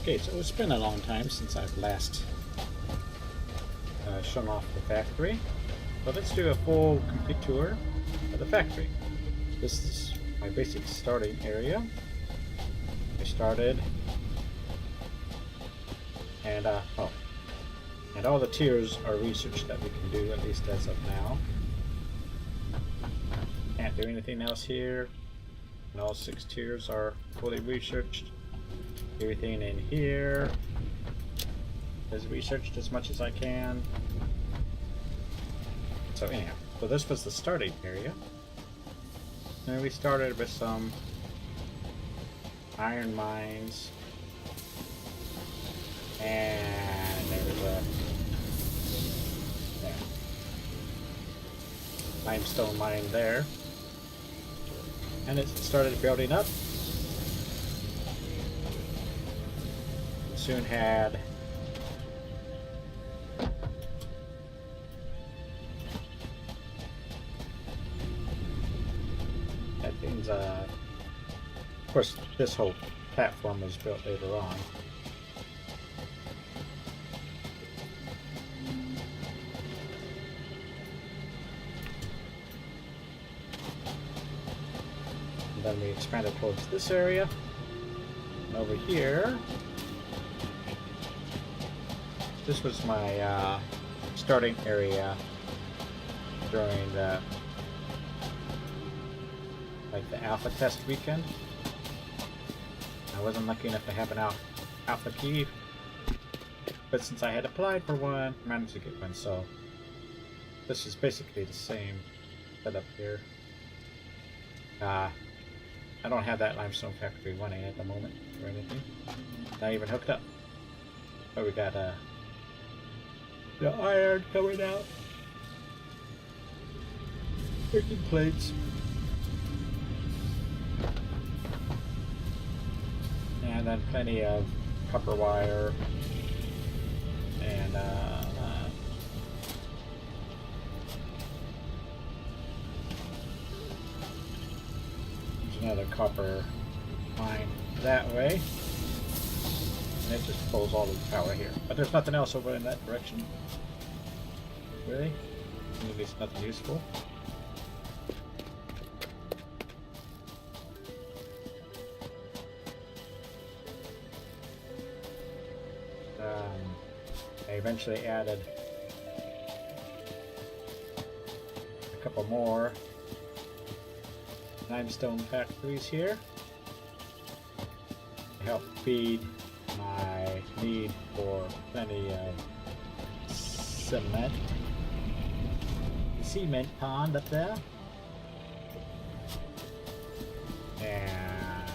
Okay, so it's been a long time since I've last shown off the factory. So let's do a full complete tour of the factory. This is my basic starting area. I started, and and all the tiers are research that we can do, at least as of now. Can't do anything else here. And all 6 tiers are fully researched. Everything in here is researched as much as I can. So anyhow, so this was the starting area. And we started with some iron mines. And there was a limestone mine there. And it started building up. Soon had things. Of course, this whole platform was built later on. And then we expanded towards this area, and over here. This was my starting area during the alpha test weekend. I wasn't lucky enough to have an alpha key, but since I had applied for one, I managed to get one. So this is basically the same setup here. I don't have that limestone factory running at the moment or anything. Not even hooked up. But we got the iron coming out. Picking plates. And then plenty of copper wire. And there's another copper mine that way. And it just pulls all the power here. But there's nothing else over in that direction. Really? At least nothing useful. I eventually added a couple more limestone factories here to help feed my need for plenty of cement pond up there. And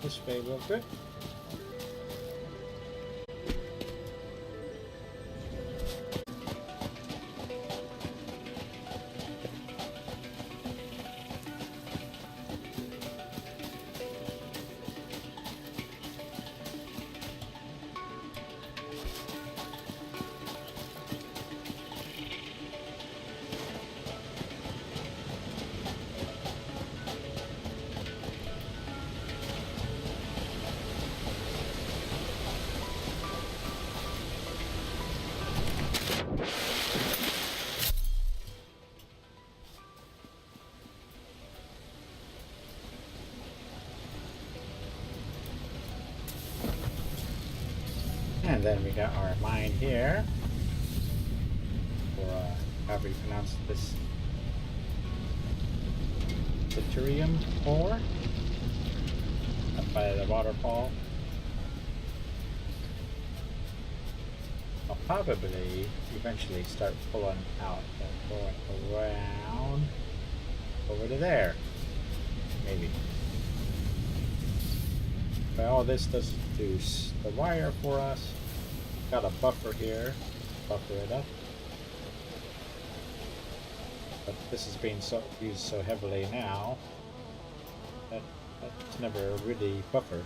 this way real quick. And then we got our mine here, or however you pronounce this, deuterium ore, up by the waterfall. I'll probably eventually start pulling out, going around over to there, maybe. But all this does do the wire for us. Got a buffer here, buffer it up. But this is being used so heavily now that it's never really buffered.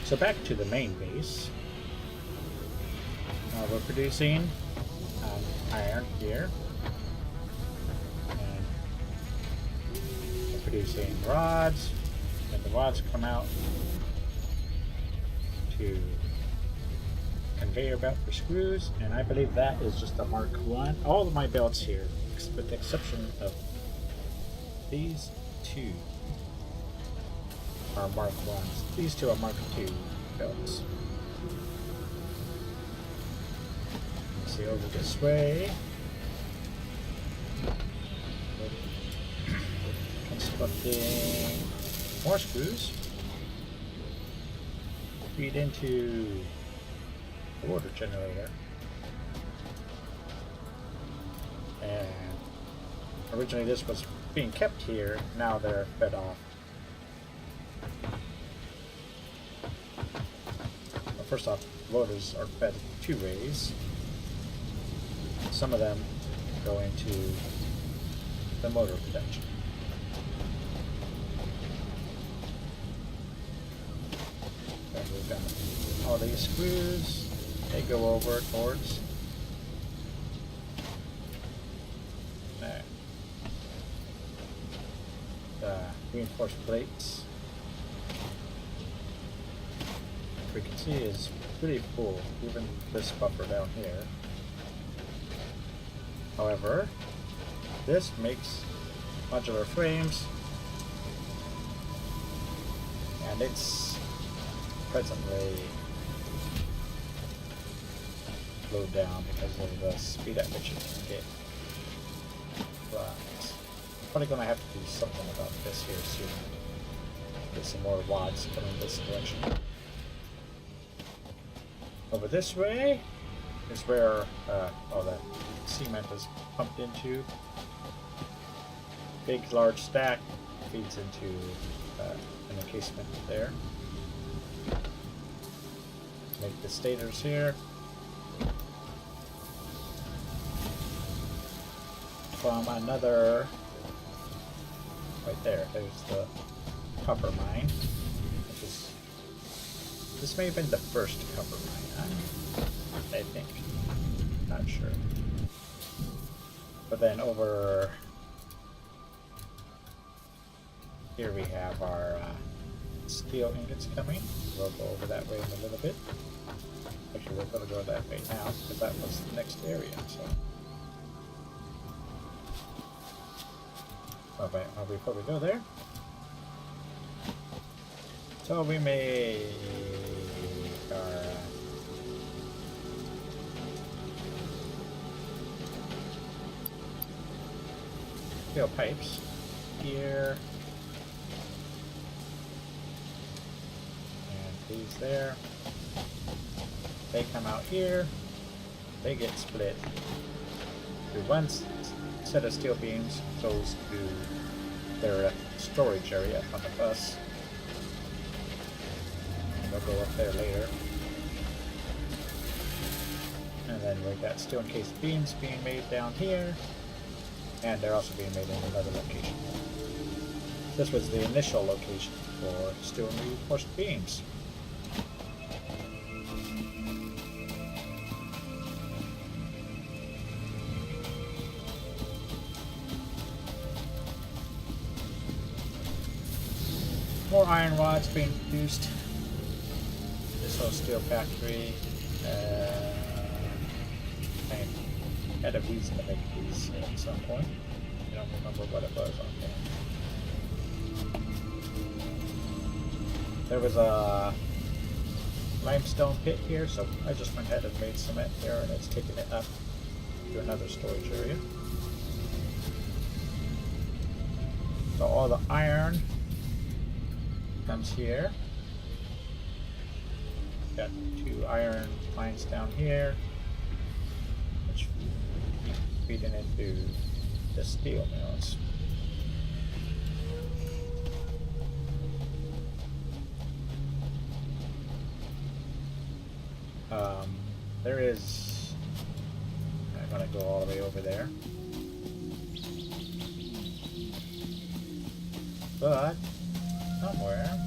So back to the main base. We're producing iron here. And we're producing rods. And the rods come out to conveyor belt for screws. And I believe that is just a Mark 1. All of my belts here, with the exception of these two, are Mark 1s. These two are Mark 2 belts. Let's see, over this way. Constructing more screws. Feed into the water generator. And originally this was being kept here, now they're fed off. Well, first off, motors are fed two ways. Some of them go into the motor production. And we've got all these screws, they go over towards the reinforced plates. We can see is pretty full, even this buffer down here. However, this makes modular frames, and it's presently slowed down because of the speed at which it can get. But probably going to have to do something about this here soon. Get some more wads coming this direction. Over this way is where all the cement is pumped into. Big, large stack feeds into an encasement there. Make the stators here. From another, right there, there's the copper mine, which is, this may have been the first copper mine, I think, not sure. But then over here we have our steel ingots coming. We'll go over that way in a little bit. Actually, we're going to go that way now because that was the next area. So, before we go there, so we make our steel pipes here. These there, they come out here, they get split through one set of steel beams, goes to their storage area on the bus, and they'll go up there later. And then we got steel encased beams being made down here, and they're also being made in another location. This was the initial location for steel reinforced beams. More iron rods being produced. This whole steel factory. I had a reason to make these at some point. I don't remember what it was on there. There was a limestone pit here, so I just went ahead and made cement here, and it's taking it up to another storage area. So all the iron comes here. Got two iron mines down here, which feeding into the steel mills. There is, I'm gonna go all the way over there, but somewhere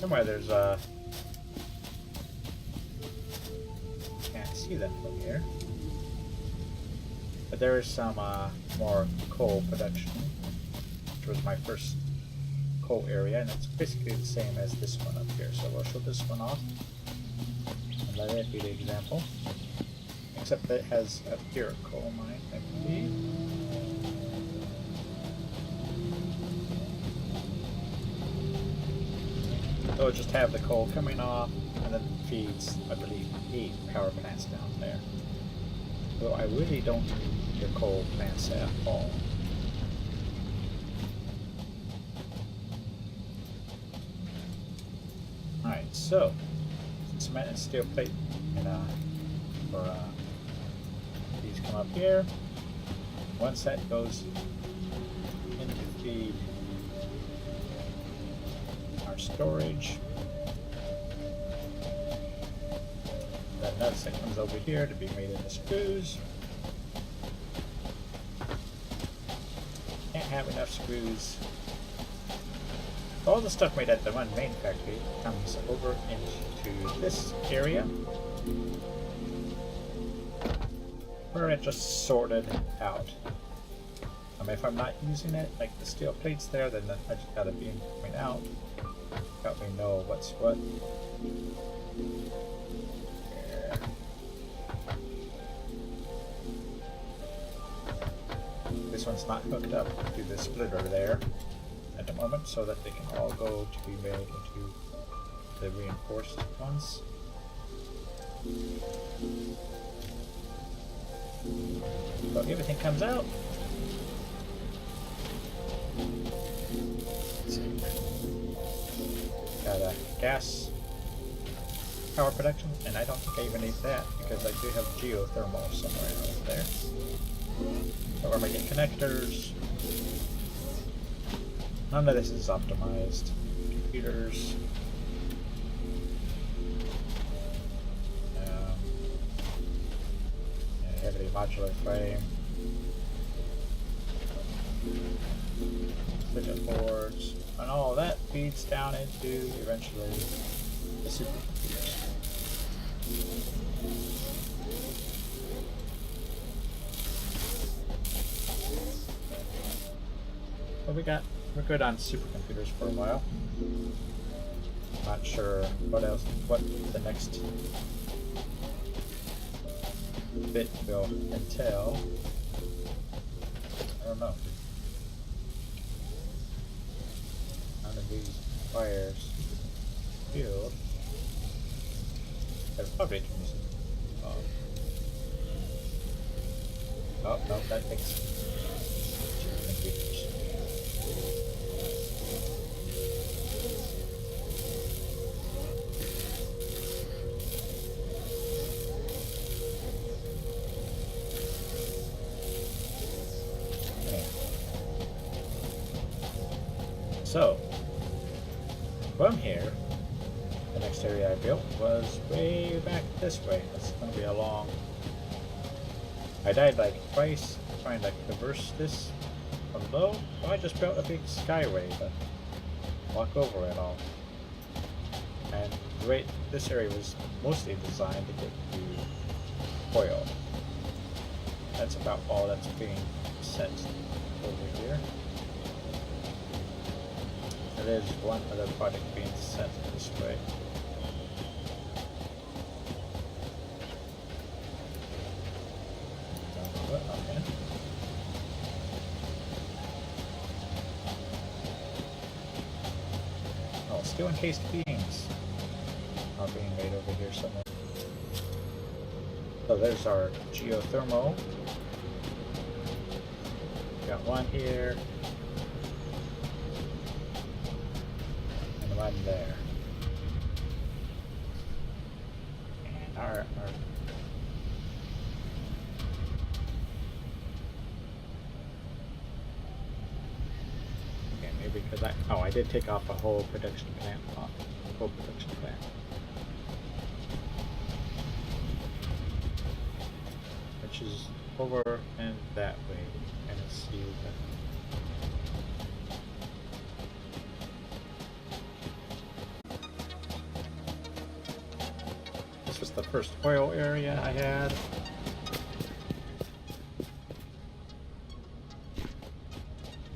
Somewhere there's can't see them from here. But there is some more coal production, which was my first coal area, and it's basically the same as this one up here. So we'll show this one off and let it be the example. Except that it has a pure coal mine, I believe. So it'll just have the coal coming off, and then it feeds, I believe, 8 power plants down there. So I really don't need the coal plants at all. Alright, so cement and steel plate, and for these come up here. One set goes into feed our storage. Then another set comes over here to be made into screws. Can't have enough screws. All the stuff made at the one main factory comes over into this area, where it just sorted out. If I'm not using it, like the steel plates there, then I just got a beam coming out. Help me know what's what. Yeah. This one's not hooked up to the splitter there at the moment, so that they can all go to be made into the reinforced ones. So everything comes out. Let's see. Got a gas power production, and I don't think I even need that because I do have geothermal somewhere else there. So we're making connectors. None of this is optimized. Computers. Heavy modular frame. Circuit boards. And all that feeds down into eventually the supercomputers. So we're good on supercomputers for a while. Not sure what the next bit will entail. I don't know. None of these wires field. There's probably some. Oh no, that takes computers. So, from here, the next area I built was way back this way. It's going to be a long... I died like twice trying to traverse this from low, so I just built a big skyway to walk over it all. And the way this area was mostly designed to get to oil. That's about all that's being sent over here. There is one other project being sent this way. Okay. Oh, steel encased beams are being made over here somewhere. So there's our geothermal. Got one here. One there. And our okay, maybe because I did take off a whole production plant off. Whole production plant. Which is over and that way. And see that. was the first oil area I had.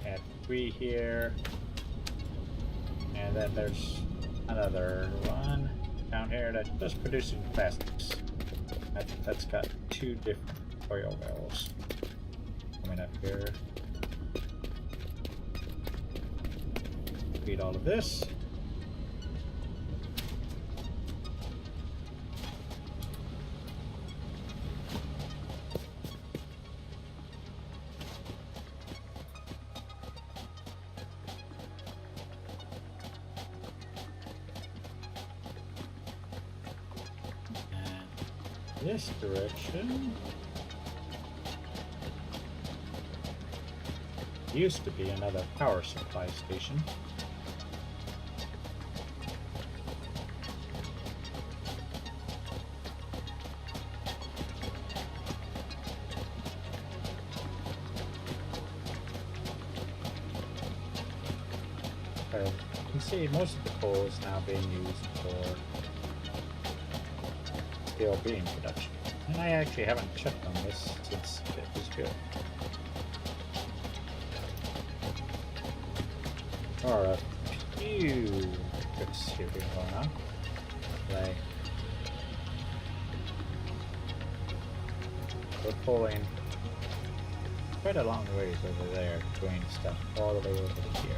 Had 3 here. And then there's another one down here that's just producing plastics. That's got 2 different oil wells coming up here. Feed all of this. This direction used to be another power supply station. You can see most of the coal is now being used for steel beam production. And I actually haven't checked on this since it was built. There are a few tricks here going on. Like, we're pulling quite a long ways over there, doing stuff all the way over to here.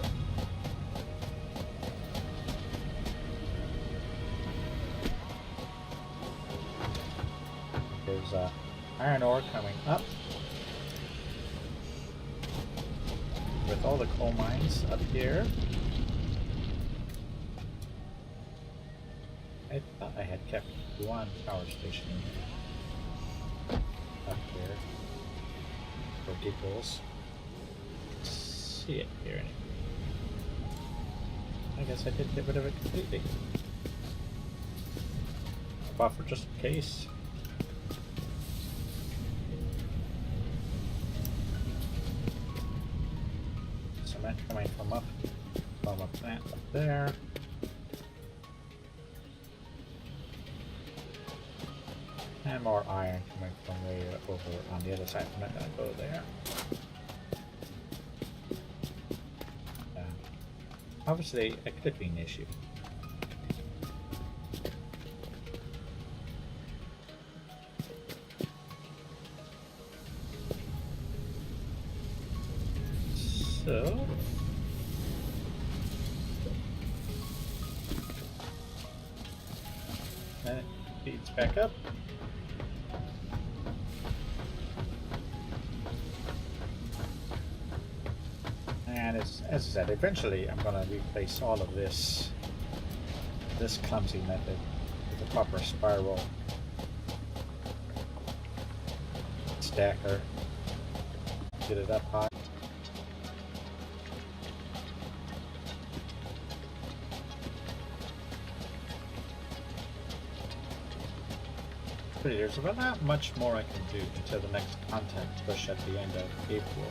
There's iron ore coming up with all the coal mines up here. I thought I had kept 1 power station up here for giggles. See it here anyway. I guess I did get rid of it completely. Buffer just in case. Coming from up plant up there. And more iron coming from way over on the other side. I'm not going to go there. Obviously a clipping issue. So then it feeds back up. And as I said, eventually I'm going to replace all of this clumsy method with a proper spiral stacker. Get it up high. There's not much more I can do until the next content push at the end of April.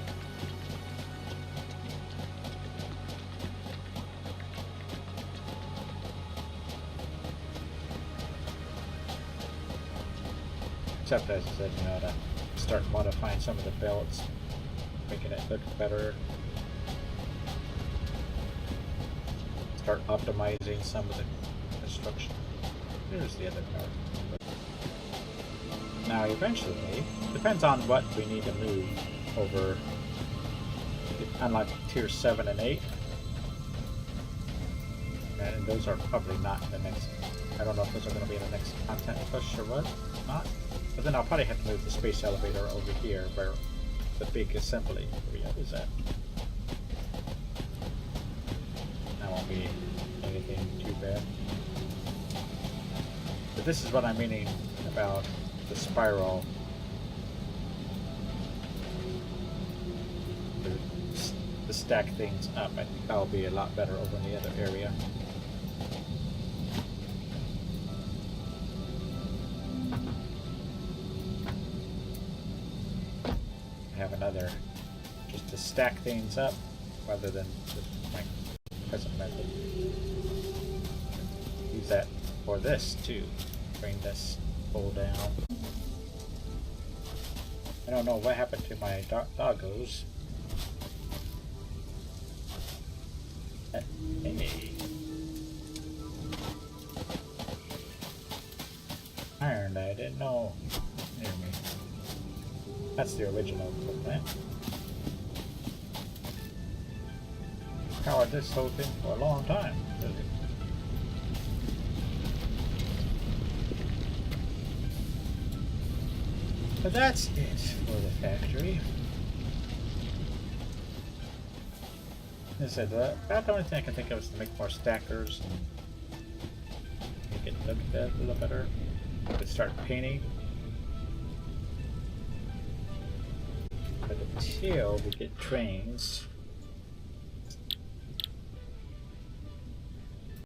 Except, as I said, you know, to start modifying some of the belts, making it look better. Start optimizing some of the construction. Here's the other part. Now eventually, depends on what we need to move over, unlike tier 7 and 8. And those are probably not the next, I don't know if those are going to be in the next content push or what, not. But then I'll probably have to move the space elevator over here where the big assembly area is at. That won't be anything too bad. But this is what I'm meaning about the spiral, to stack things up. I think that'll be a lot better over in the other area. Have another, just to stack things up rather than just my present method. Use that for this too. Bring this cooldown. I don't know what happened to my doggos. Hey. Iron, I didn't know. Near me. That's the original equipment. Powered this whole thing for a long time, really. But that's it for the factory. As I said, about the only thing I can think of is to make more stackers and make it look a little better. I could start painting. But until we get trains,